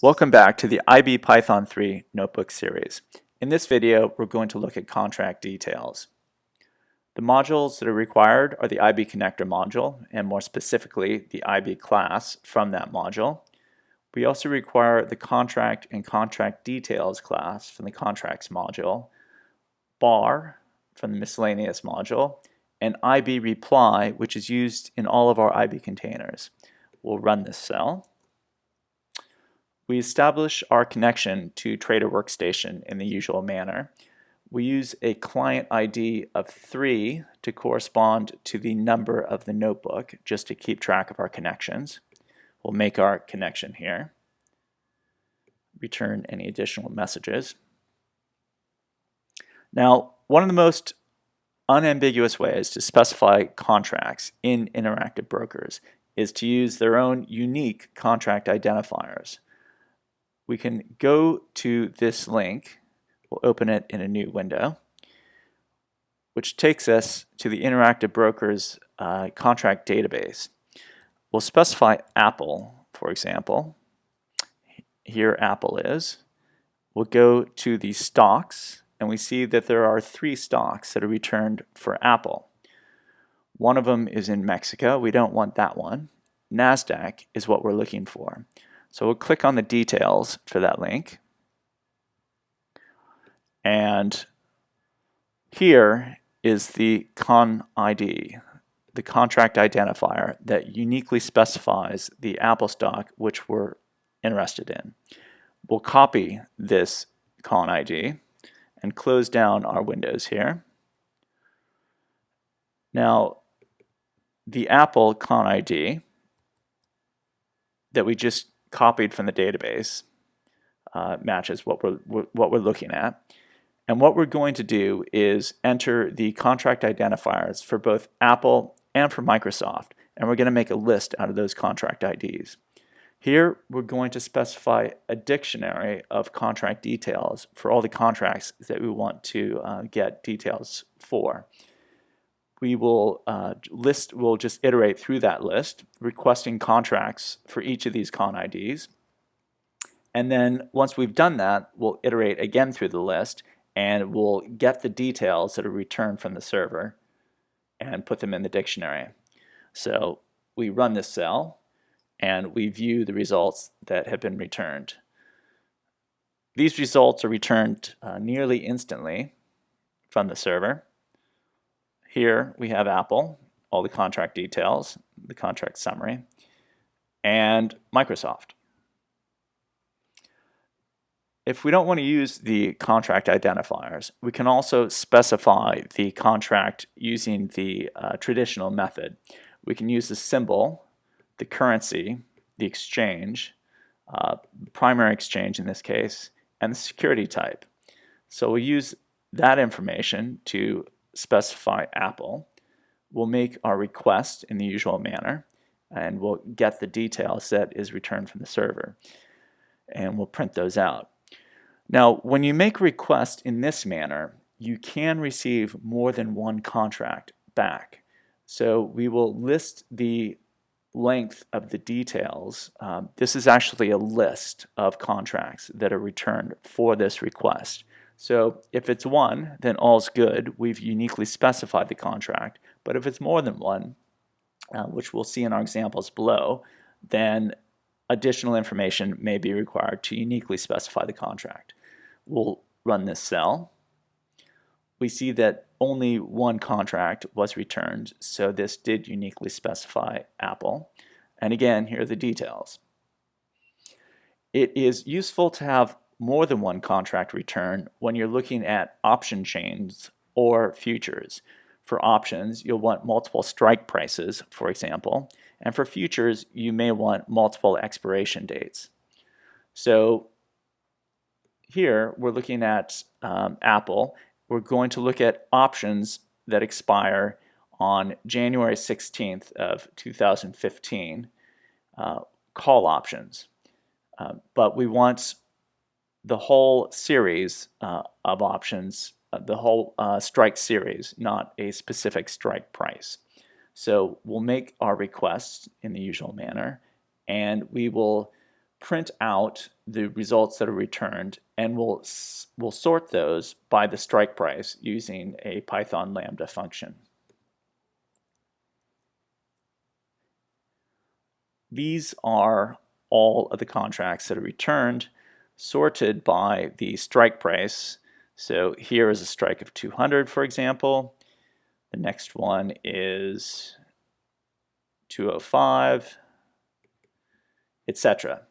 Welcome back to the IbPython3 notebook series. In this video, we're going to look at contract details. The modules that are required are the IB connector module, and more specifically, the IB class from that module. We also require the contract and contract details class from the contracts module, bar from the miscellaneous module, and IB reply, which is used in all of our IB containers. We'll run this cell. We establish our connection to Trader Workstation in the usual manner. We use a client ID of 3 to correspond to the number of the notebook, just to keep track of our connections. We'll make our connection here. Return any additional messages. Now, one of the most unambiguous ways to specify contracts in interactive brokers is to use their own unique contract identifiers. We can go to this link, we'll open it in a new window, which takes us to the Interactive Brokers contract database. We'll specify Apple, for example. Here Apple is. We'll go to the stocks, and we see that there are 3 stocks that are returned for Apple. One of them is in Mexico. We don't want that one. NASDAQ is what we're looking for. So we'll click on the details for that link. And here is the con ID, the contract identifier that uniquely specifies the Apple stock which we're interested in. We'll copy this con ID and close down our windows here. Now, the Apple con ID that we just copied from the database matches what we're looking at. And what we're going to do is enter the contract identifiers for both Apple and for Microsoft, and we're going to make a list out of those contract IDs. Here we're going to specify a dictionary of contract details for all the contracts that we want to get details for. We will we'll just iterate through that list, requesting contracts for each of these con IDs. And then once we've done that, we'll iterate again through the list, and we'll get the details that are returned from the server and put them in the dictionary. So we run this cell, and we view the results that have been returned. These results are returned nearly instantly from the server. Here we have Apple, all the contract details, the contract summary, and Microsoft. If we don't want to use the contract identifiers, we can also specify the contract using the traditional method. We can use the symbol, the currency, the exchange, primary exchange in this case, and the security type. So we'll use that information to specify Apple. We'll make our request in the usual manner, and we'll get the details that is returned from the server, and we'll print those out. Now, when you make a request in this manner, you can receive more than one contract back. So we will list the length of the details. This is actually a list of contracts that are returned for this request. So if it's 1, then all's good. We've uniquely specified the contract. But if it's more than 1, which we'll see in our examples below, then additional information may be required to uniquely specify the contract. We'll run this cell. We see that only 1 contract was returned, so this did uniquely specify Apple. And again, here are the details. It is useful to have more than 1 contract return when you're looking at option chains or futures. For options, you'll want multiple strike prices, for example, and for futures, you may want multiple expiration dates. So here we're looking at Apple. We're going to look at options that expire on January 16th of 2015, call options. But we want the whole series of options, the whole strike series, not a specific strike price. So we'll make our request in the usual manner, and we will print out the results that are returned, and we'll sort those by the strike price using a Python lambda function. These are all of the contracts that are returned, sorted by the strike price. So here is a strike of 200, for example. The next one is 205, etc.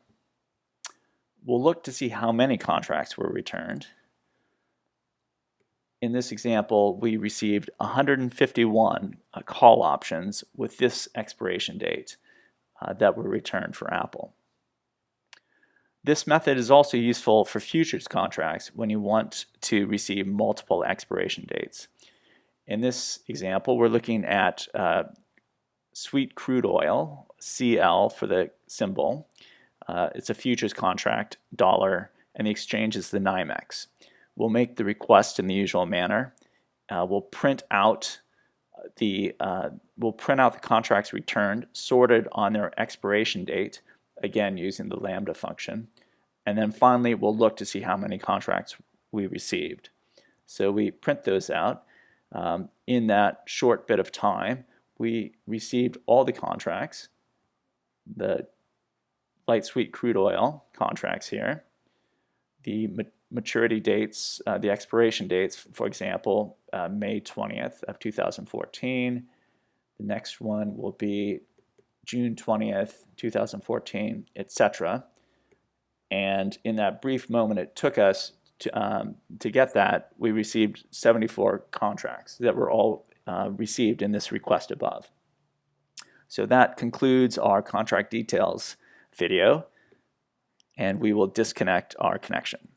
We'll look to see how many contracts were returned. In this example, we received 151 call options with this expiration date that were returned for Apple. This method is also useful for futures contracts when you want to receive multiple expiration dates. In this example, we're looking at sweet crude oil, CL for the symbol. It's a futures contract, dollar, and the exchange is the NYMEX. We'll make the request in the usual manner. We'll print out the contracts returned, sorted on their expiration date, again using the lambda function. And then finally, we'll look to see how many contracts we received. So we print those out. In that short bit of time, we received all the contracts, the light sweet crude oil contracts here, the maturity dates, the expiration dates, for example, May 20th of 2014. The next one will be June 20th, 2014, etc. And in that brief moment it took us to get that, we received 74 contracts that were all received in this request above. So that concludes our contract details video, and we will disconnect our connection.